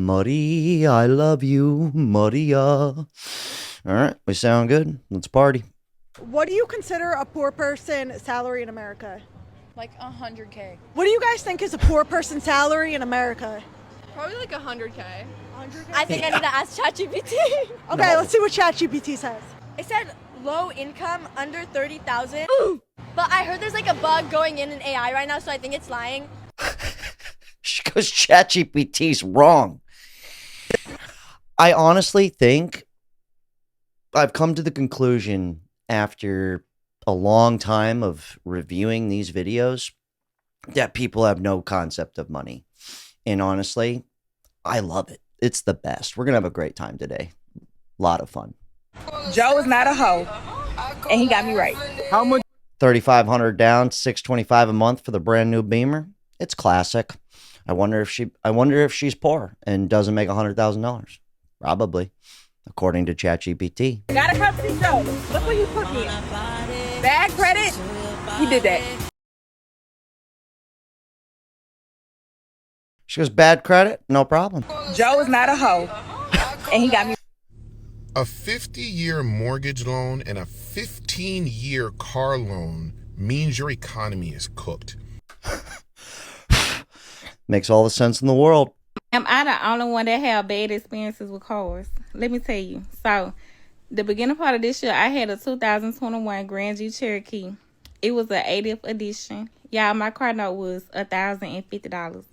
Maria, I love you, Maria. All right, we sound good. Let's party. What do you consider a poor person salary in America? Like 100K. What do you guys think is a poor person salary in America? Probably like 100K. 100K? I think I need to ask ChatGPT. Okay, let's see what ChatGPT says. It said low income under 30,000. But I heard there's like a bug going in AI right now, so I think it's lying. She goes, ChatGPT's wrong. I honestly think I've come to the conclusion after a long time of reviewing these videos that people have no concept of money. And honestly, I love it. It's the best. We're going to have a great time today. A lot of fun. Joe is not a hoe, and he got me right. How much? $3,500 down, $625 a month for the brand new Beamer. It's classic. I wonder if she's poor and doesn't make $100,000. Probably, according to ChatGPT. Gotta come see Joe. Look what he put me in. Bad credit. He did that. She goes, bad credit, no problem. Joe is not a hoe, and he got me. A 50-year mortgage loan and a 15-year car loan means your economy is cooked. Makes all the sense in the world. Am I the only one that have bad experiences with cars? Let me tell you. So, the beginning part of this year, I had a 2021 Grand Jeep Cherokee. It was an 80th edition. Y'all, my car note was $1,050.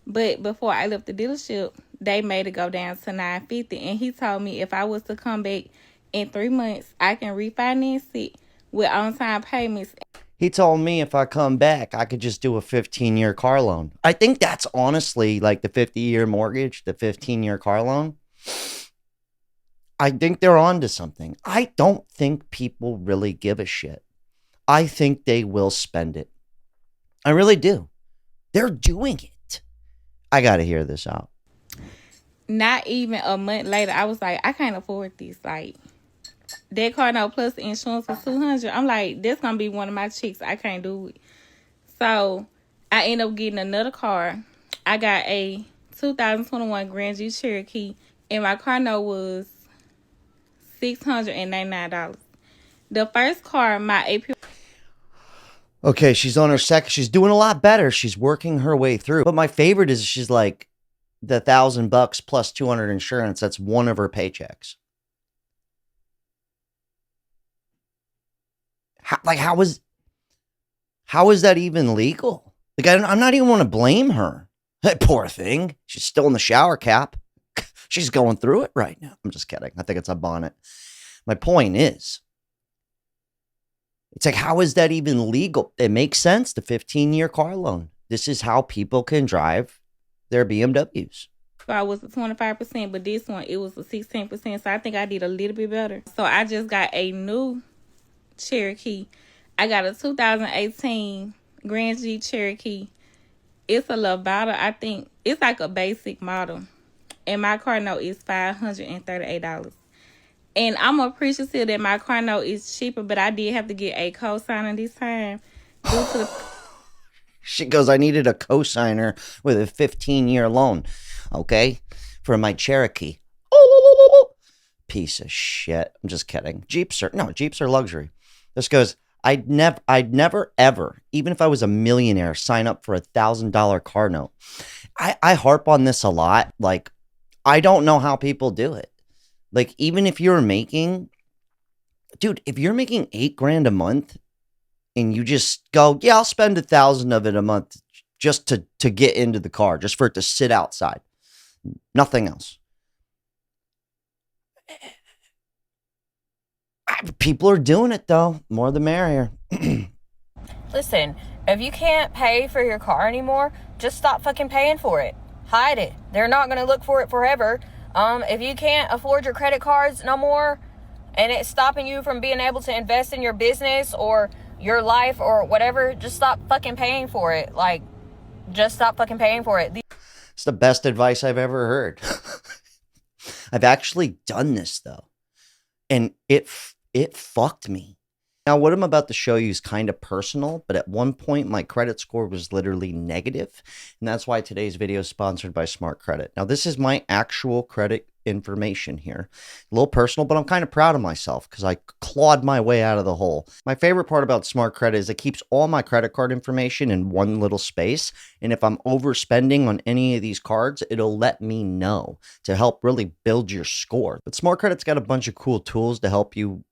But before I left the dealership, they made it go down to $950. And he told me if I was to come back in 3 months, I can refinance it with on-time payments. He told me if I come back, I could just do a 15-year car loan. I think that's honestly like the 50-year mortgage, the 15-year car loan. I think they're on to something. I don't think people really give a shit. I think they will spend it. I really do. They're doing it. I got to hear this out. Not even a month later, I was like, I can't afford this. Like, that car note plus the insurance was $200. I'm like, that's gonna be one of my checks. I can't do it. So I ended up getting another car. I got a 2021 Grand Jeep Cherokee, and my car note was $699. The first car, my AP. Okay, she's on her second. She's doing a lot better. She's working her way through. But my favorite is she's like the $1,000 plus 200 insurance. That's one of her paychecks. How is that even legal? Like, I'm not even want to blame her. That poor thing. She's still in the shower cap. She's going through it right now. I'm just kidding. I think it's a bonnet. My point is, it's like, how is that even legal? It makes sense. The 15-year car loan. This is how people can drive their BMWs. So I was a 25%, but this one, it was a 16%. So I think I did a little bit better. So I just got a new Cherokee. I got a 2018 Grand Jeep Cherokee. It's a Lovato. I think it's like a basic model. And my car note is $538. And I'm appreciative that my car note is cheaper, but I did have to get a co-signer this time. Due to the She goes, I needed a co-signer with a 15-year loan, okay, for my Cherokee. Piece of shit. I'm just kidding. Jeeps are luxury. This goes, I'd never, ever, even if I was a millionaire, sign up for $1,000 car note. I harp on this a lot. Like, I don't know how people do it. Like, even if you're making, dude, if you're making $8,000 a month and you just go, yeah, I'll spend $1,000 of it a month just to get into the car, just for it to sit outside. Nothing else. People are doing it, though. More the merrier. Listen, if you can't pay for your car anymore, just stop fucking paying for it. Hide it. They're not going to look for it forever. If you can't afford your credit cards no more, and it's stopping you from being able to invest in your business or your life or whatever, just stop fucking paying for it. Like, just stop fucking paying for it. It's the best advice I've ever heard. I've actually done this, though. And it fucked me. Now, what I'm about to show you is kind of personal, but at one point my credit score was literally negative, and that's why today's video is sponsored by Smart Credit. Now, this is my actual credit information here. A little personal, but I'm kind of proud of myself because I clawed my way out of the hole. My favorite part about Smart Credit is it keeps all my credit card information in one little space, and if I'm overspending on any of these cards, it'll let me know to help really build your score. But Smart Credit's got a bunch of cool tools to help you,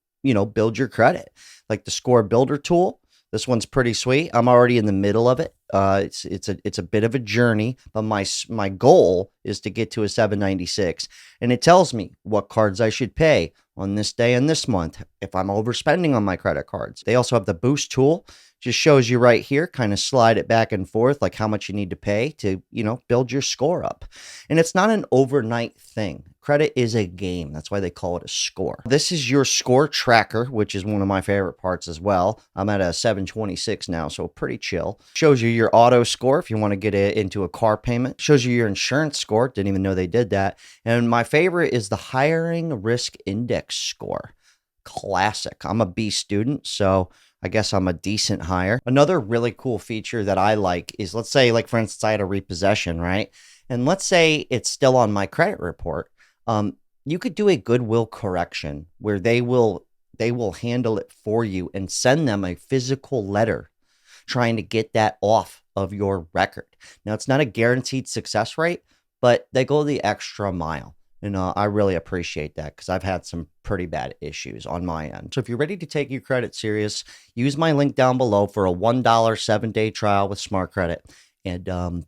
build your credit, like the Score Builder tool. This one's pretty sweet. I'm already in the middle of it. It's a bit of a journey, but my goal is to get to a 796, and it tells me what cards I should pay on this day and this month if I'm overspending on my credit cards. They also have the Boost tool. Just shows you right here, kind of slide it back and forth, like how much you need to pay to, build your score up. And it's not an overnight thing. Credit is a game. That's why they call it a score. This is your score tracker, which is one of my favorite parts as well. I'm at a 726 now, so pretty chill. Shows you your auto score if you want to get into a car payment. Shows you your insurance score. Didn't even know they did that. And my favorite is the hiring risk index score. Classic. I'm a B student, so I guess I'm a decent hire. Another really cool feature that I like is, let's say, like for instance, I had a repossession, right? And let's say it's still on my credit report. You could do a goodwill correction where they will handle it for you and send them a physical letter trying to get that off of your record. Now, it's not a guaranteed success rate, but they go the extra mile. And I really appreciate that because I've had some pretty bad issues on my end. So if you're ready to take your credit serious, use my link down below for a $1 7-day trial with Smart Credit. And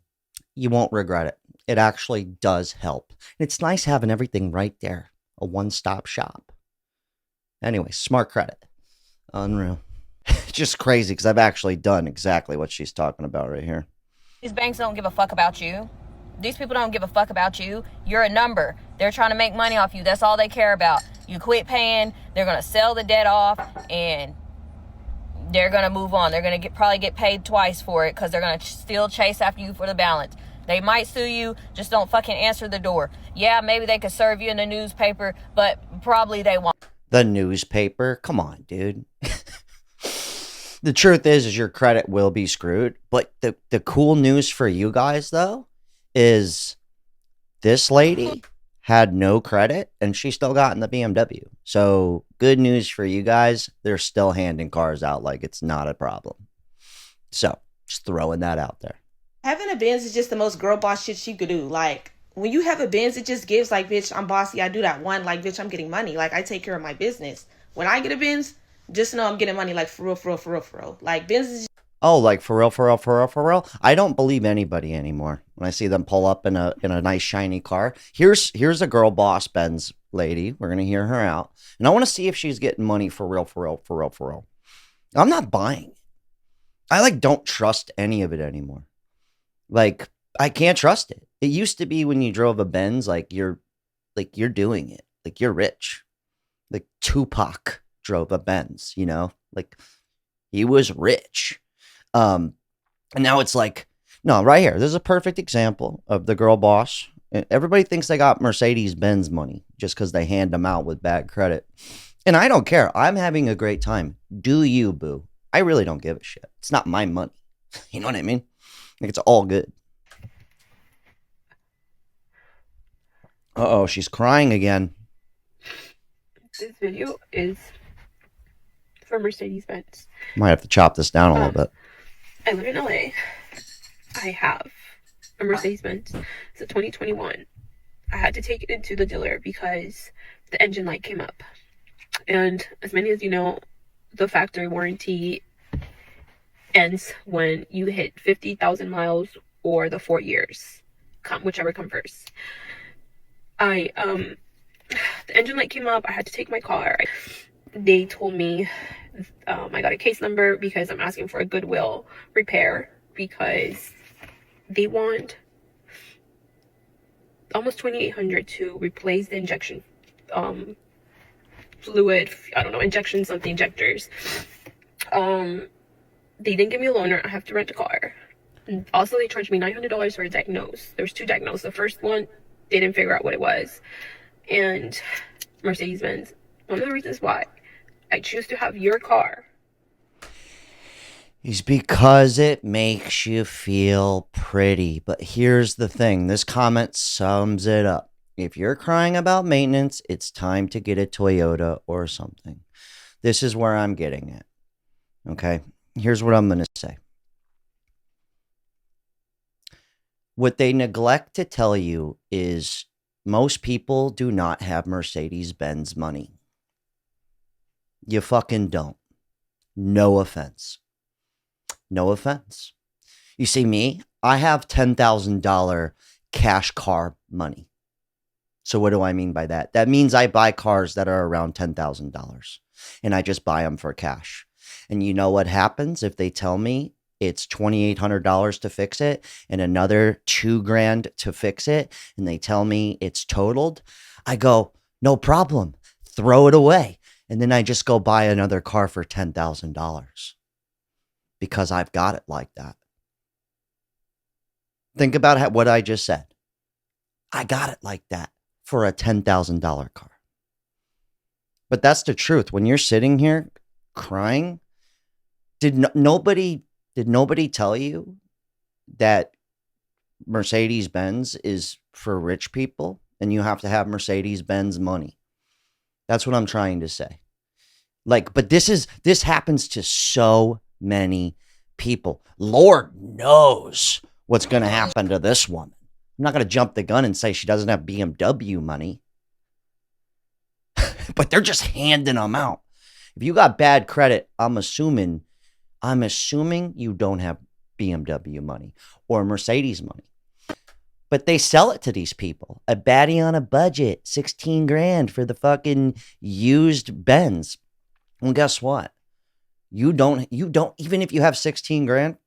you won't regret it. It actually does help. And it's nice having everything right there. A one-stop shop. Anyway, Smart Credit. Unreal. Just crazy because I've actually done exactly what she's talking about right here. These banks don't give a fuck about you. These people don't give a fuck about you. You're a number. They're trying to make money off you. That's all they care about. You quit paying, they're going to sell the debt off, and they're going to move on. They're going to probably get paid twice for it because they're going to still chase after you for the balance. They might sue you, just don't fucking answer the door. Yeah, maybe they could serve you in the newspaper, but probably they won't. The newspaper? Come on, dude. The truth is your credit will be screwed. But the cool news for you guys, though, is this lady had no credit and she still got in the BMW. So good news for you guys. They're still handing cars out like it's not a problem. So just throwing that out there. Having a Benz is just the most girl boss shit you could do. Like, when you have a Benz, it just gives, like, bitch, I'm bossy. I do that one. Like, bitch, I'm getting money. Like, I take care of my business. When I get a Benz, just know I'm getting money, like, for real, for real, for real, for real. Like, Benz is... Oh, like for real, for real, for real, for real? I don't believe anybody anymore when I see them pull up in a nice, shiny car. Here's a girl boss Benz lady. We're going to hear her out. And I want to see if she's getting money for real, for real, for real, for real. I'm not buying it. I, don't trust any of it anymore. Like, I can't trust it. It used to be when you drove a Benz, you're doing it. Like, you're rich. Like, Tupac drove a Benz, Like, he was rich. And now it's like, no, right here. This is a perfect example of the girl boss. Everybody thinks they got Mercedes-Benz money just because they hand them out with bad credit. And I don't care. I'm having a great time. Do you, boo? I really don't give a shit. It's not my money. You know what I mean? Like, it's all good. Uh-oh, she's crying again. This video is for Mercedes-Benz. Might have to chop this down a little bit. I live in LA. I have a Mercedes-Benz. It's a 2021. I had to take it into the dealer because the engine light came up. And as many as you know, the factory warranty ends when you hit 50,000 miles or the 4 years, whichever comes first. The engine light came up. I had to take my car. They told me I got a case number because I'm asking for a goodwill repair because they want almost $2,800 to replace the injection fluid. I don't know, injection something injectors. They didn't give me a loaner. I have to rent a car. And also, they charged me $900 for a diagnose. There was 2 diagnoses. The first one, they didn't figure out what it was. And Mercedes-Benz, one of the reasons why I choose to have your car is because it makes you feel pretty. But here's the thing. This comment sums it up. If you're crying about maintenance, it's time to get a Toyota or something. This is where I'm getting at. Okay? Here's what I'm going to say. What they neglect to tell you is most people do not have Mercedes-Benz money. You fucking don't. No offense. No offense. You see me, I have $10,000 cash car money. So what do I mean by that? That means I buy cars that are around $10,000 and I just buy them for cash. And you know what happens if they tell me it's $2,800 to fix it and another $2,000 to fix it, and they tell me it's totaled? I go, no problem, throw it away. And then I just go buy another car for $10,000 because I've got it like that. Think about what I just said. I got it like that for a $10,000 car. But that's the truth. When you're sitting here crying, did nobody tell you that Mercedes-Benz is for rich people and you have to have Mercedes-Benz money? That's what I'm trying to say. Like, but this happens to so many people. Lord knows what's going to happen to this woman. I'm not going to jump the gun and say she doesn't have BMW money, but they're just handing them out. If you got bad credit, I'm assuming you don't have BMW money or Mercedes money. But they sell it to these people. A baddie on a budget, $16,000 for the fucking used Benz. Well, guess what? You don't, even if you have $16,000,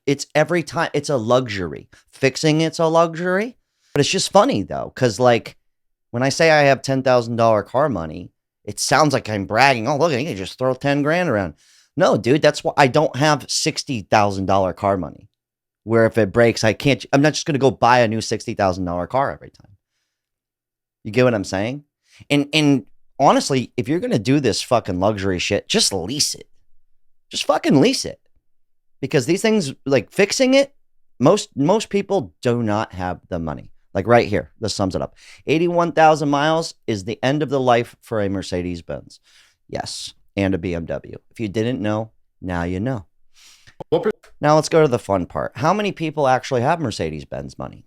it's every time, it's a luxury. Fixing it's a luxury. But it's just funny though, because like when I say I have $10,000 car money, it sounds like I'm bragging. Oh, look, you can just throw $10,000 around. No, dude, that's why I don't have $60,000 car money. Where if it breaks, I'm not just going to go buy a new $60,000 car every time. You get what I'm saying? And honestly, if you're going to do this fucking luxury shit, just lease it. Just fucking lease it. Because these things, like fixing it, most people do not have the money. Like right here, this sums it up. 81,000 miles is the end of the life for a Mercedes-Benz. Yes, and a BMW. If you didn't know, now you know. Now let's go to the fun part. How many people actually have Mercedes-Benz money?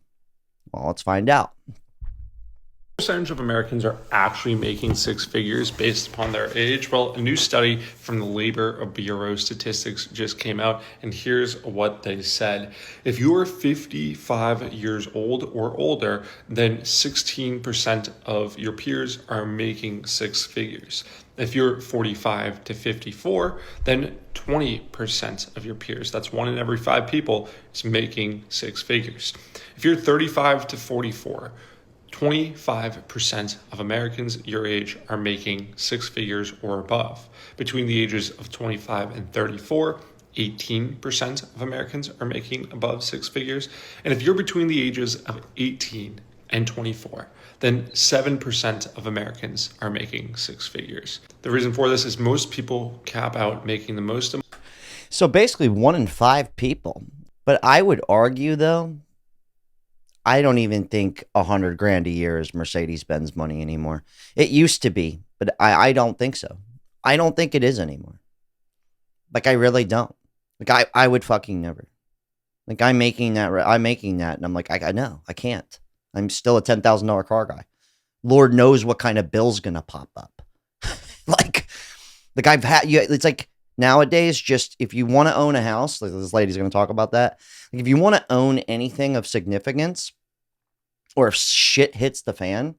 Well, let's find out. Percentage of Americans are actually making six figures based upon their age? Well, a new study from the Labor Bureau Statistics just came out, and here's what they said. If you are 55 years old or older, then 16% of your peers are making six figures. If you're 45 to 54, then 20% of your peers, that's 1 in every 5 people, is making six figures. If you're 35 to 44, 25% of Americans your age are making six figures or above. Between the ages of 25 and 34, 18% of Americans are making above six figures. And if you're between the ages of 18 and 24, then 7% of Americans are making six figures. The reason for this is most people cap out making the most. So basically 1 in 5 people. But I would argue though, I don't even think $100,000 a year is Mercedes-Benz money anymore. It used to be, but I don't think so. I don't think it is anymore. Like, I really don't. Like, I would fucking never. Like, I'm making that, and I'm like, I know, I can't. I'm still a $10,000 car guy. Lord knows what kind of bill's gonna pop up. like I've had, it's like, nowadays, just if you want to own a house, like this lady's going to talk about that. Like if you want to own anything of significance, or if shit hits the fan,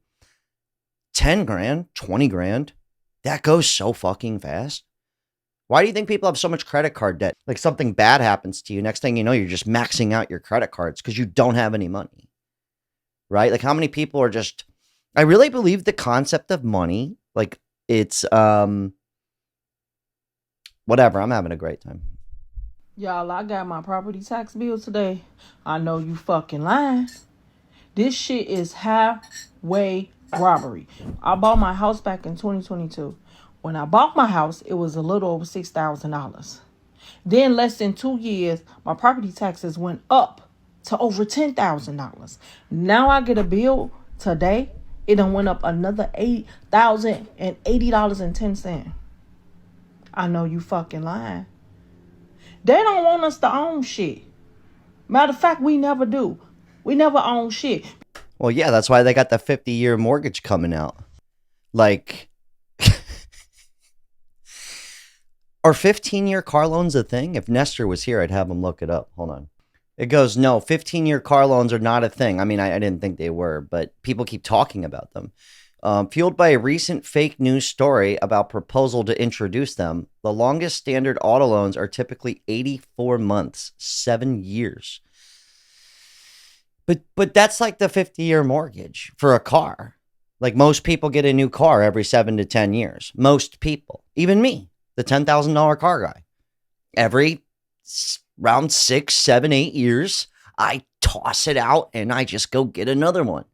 $10,000, $20,000, that goes so fucking fast. Why do you think people have so much credit card debt? Like something bad happens to you, next thing you know, you're just maxing out your credit cards because you don't have any money, right? Like how many people are just, I really believe the concept of money, like it's, whatever, I'm having a great time. Y'all, I got my property tax bill today. I know you fucking lying. This shit is highway robbery. I bought my house back in 2022. When I bought my house, it was a little over $6,000. Then less than 2 years, my property taxes went up to over $10,000. Now I get a bill today, it done went up another $8,080.10. I know you fucking lying. They don't want us to own shit. Matter of fact, we never do. We never own shit. Well, yeah, that's why they got the 50-year mortgage coming out. Like, are 15-year car loans a thing? If Nestor was here, I'd have him look it up. Hold on. It goes, no, 15-year car loans are not a thing. I mean, I didn't think they were, but people keep talking about them. Fueled by a recent fake news story about proposal to introduce them, the longest standard auto loans are typically 84 months, 7 years. But that's like the 50-year mortgage for a car. Like most people get a new car every 7 to 10 years. Most people, even me, the $10,000 car guy, every around 6, 7, 8 years, I toss it out and I just go get another one.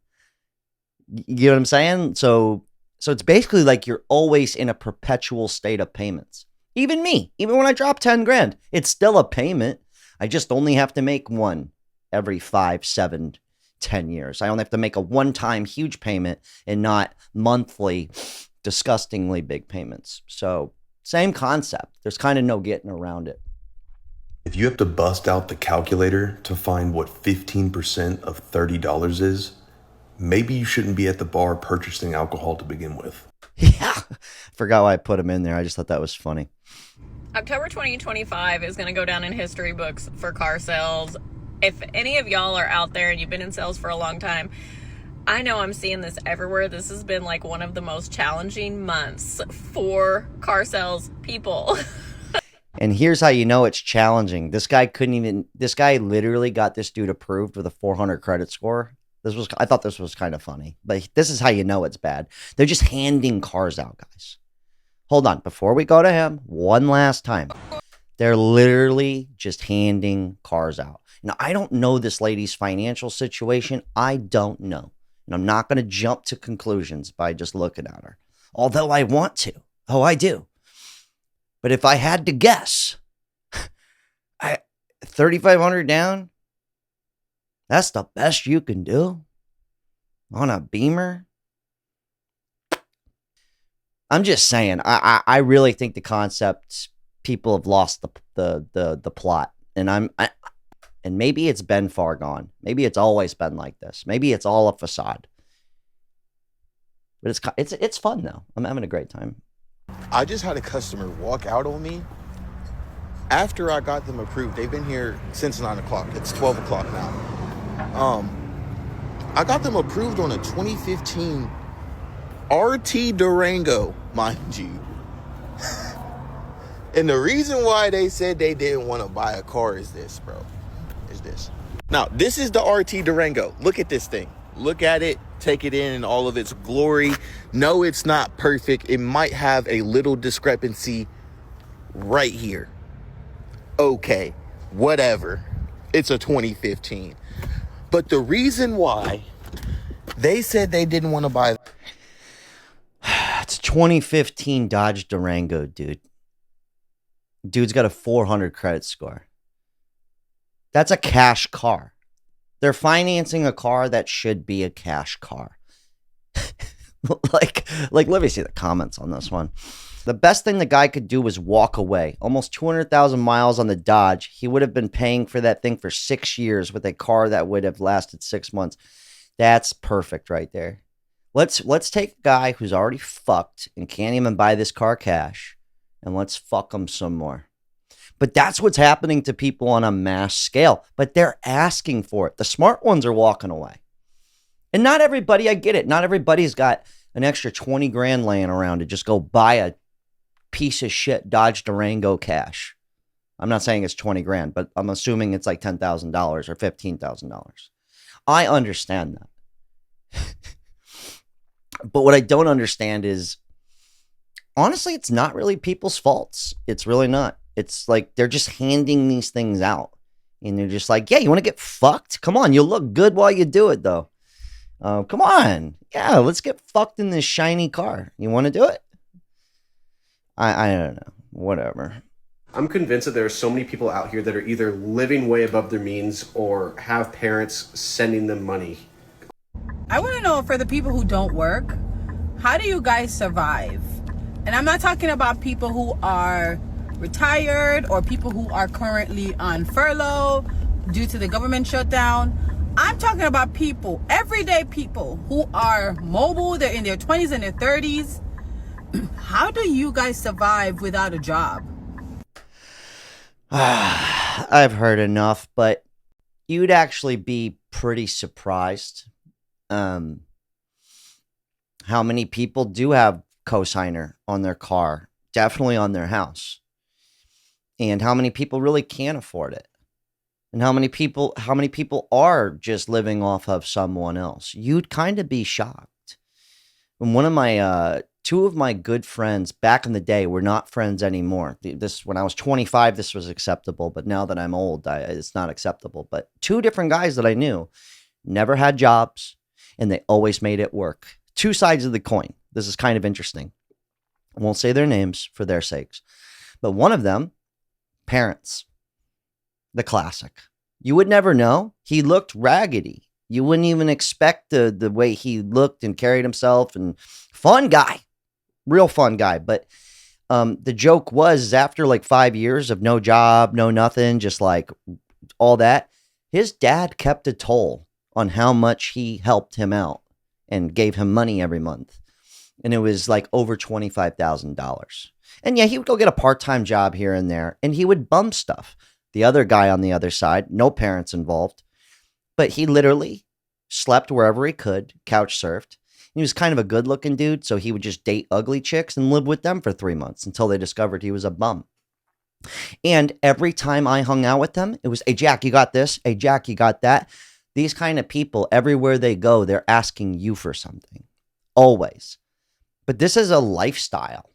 You know what I'm saying? So it's basically like you're always in a perpetual state of payments. Even me, even when I drop 10 grand, it's still a payment. I just only have to make one every 5, 7, 10 years. I only have to make a one-time huge payment and not monthly, disgustingly big payments. So same concept. There's kind of no getting around it. If you have to bust out the calculator to find what 15% of $30 is, maybe you shouldn't be at the bar purchasing alcohol to begin with. Yeah, forgot why I put them in there. I just thought that was funny. October 2025 is going to go down in history books for car sales. If any of y'all are out there and you've been in sales for a long time, I know I'm seeing this everywhere. This has been like one of the most challenging months for car sales people. And here's how you know it's challenging. This guy literally got this dude approved with a 400 credit score. I thought this was kind of funny, but this is how you know it's bad. They're just handing cars out, guys. Hold on. Before we go to him, one last time. They're literally just handing cars out. Now, I don't know this lady's financial situation. I don't know. And I'm not going to jump to conclusions by just looking at her. Although I want to. Oh, I do. But if I had to guess, $3,500 down, that's the best you can do on a Beamer. I'm just saying, I really think the concept, people have lost the plot. And and maybe it's been far gone. Maybe it's always been like this. Maybe it's all a facade. But it's fun though. I'm having a great time. I just had a customer walk out on me after I got them approved. They've been here since 9 o'clock. It's 12 o'clock now. I got them approved on a 2015 RT Durango, mind you. And the reason why they said they didn't want to buy a car is this, bro. Is this. Now, this is the RT Durango. Look at this thing. Look at it. Take it in all of its glory. No, it's not perfect. It might have a little discrepancy right here. Okay, whatever. It's a 2015. But the reason why they said they didn't want to buy... It's a 2015 Dodge Durango, dude. Dude's got a 400 credit score. That's a cash car. They're financing a car that should be a cash car. like, let me see the comments on this one. The best thing the guy could do was walk away. Almost 200,000 miles on the Dodge. He would have been paying for that thing for 6 years with a car that would have lasted 6 months. That's perfect right there. Let's take a guy who's already fucked and can't even buy this car cash, and let's fuck him some more. But that's what's happening to people on a mass scale. But they're asking for it. The smart ones are walking away. And not everybody, I get it. Not everybody's got an extra 20 grand laying around to just go buy a piece of shit Dodge Durango cash. I'm not saying it's 20 grand, but I'm assuming it's like $10,000 or $15,000. I understand that. But what I don't understand is, honestly, it's not really people's faults. It's really not. It's like they're just handing these things out. And they're just like, yeah, you want to get fucked? Come on, you'll look good while you do it, though. Come on. Yeah, let's get fucked in this shiny car. You want to do it? I don't know. Whatever. I'm convinced that there are so many people out here that are either living way above their means or have parents sending them money. I want to know, for the people who don't work, how do you guys survive? And I'm not talking about people who are retired or people who are currently on furlough due to the government shutdown. I'm talking about people, everyday people who are mobile, they're in their 20s and their 30s. How do you guys survive without a job? I've heard enough, but you'd actually be pretty surprised how many people do have cosigner on their car, definitely on their house, and how many people really can't afford it, and how many people are just living off of someone else. You'd kind of be shocked. And one of my two of my good friends back in the day were not friends anymore. This, when I was 25, this was acceptable, but now that I'm old, it's not acceptable. But two different guys that I knew never had jobs, and they always made it work. Two sides of the coin. This is kind of interesting. I won't say their names for their sakes, but one of them, parents, the classic. You would never know. He looked raggedy. You wouldn't even expect the way he looked and carried himself, and fun guy, real fun guy. But the joke was, after like 5 years of no job, no nothing, just like all that, his dad kept a toll on how much he helped him out and gave him money every month. And it was like over $25,000. And yeah, he would go get a part-time job here and there, and he would bum stuff. The other guy on the other side, no parents involved, but he literally slept wherever he could, couch surfed. He was kind of a good-looking dude, so he would just date ugly chicks and live with them for 3 months until they discovered he was a bum. And every time I hung out with them, it was, hey, Jack, you got this? Hey, Jack, you got that? These kind of people, everywhere they go, they're asking you for something. Always. But this is a lifestyle.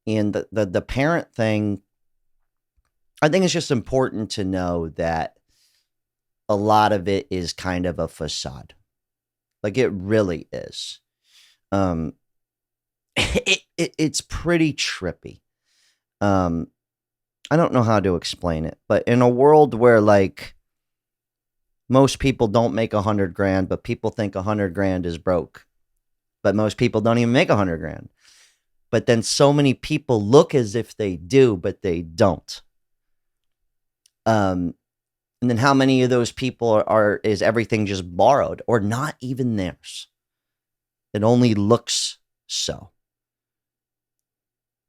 And the parent thing, I think it's just important to know that a lot of it is kind of a facade. Like, it really is. It's pretty trippy. I don't know how to explain it, but in a world where like most people don't make 100 grand, but people think 100 grand is broke, but most people don't even make 100 grand. But then so many people look as if they do, but they don't. And then how many of those people is everything just borrowed or not even theirs? It only looks so.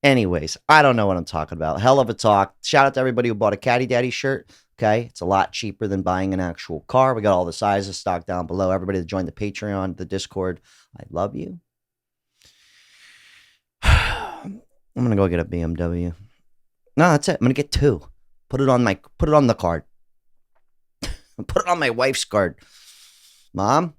Anyways, I don't know what I'm talking about. Hell of a talk. Shout out to everybody who bought a Caddy Daddy shirt. Okay, it's a lot cheaper than buying an actual car. We got all the sizes stocked down below. Everybody that joined the Patreon, the Discord, I love you. I'm gonna go get a BMW. No, that's it. I'm gonna get two. Put it on the card. Put it on my wife's card. Mom,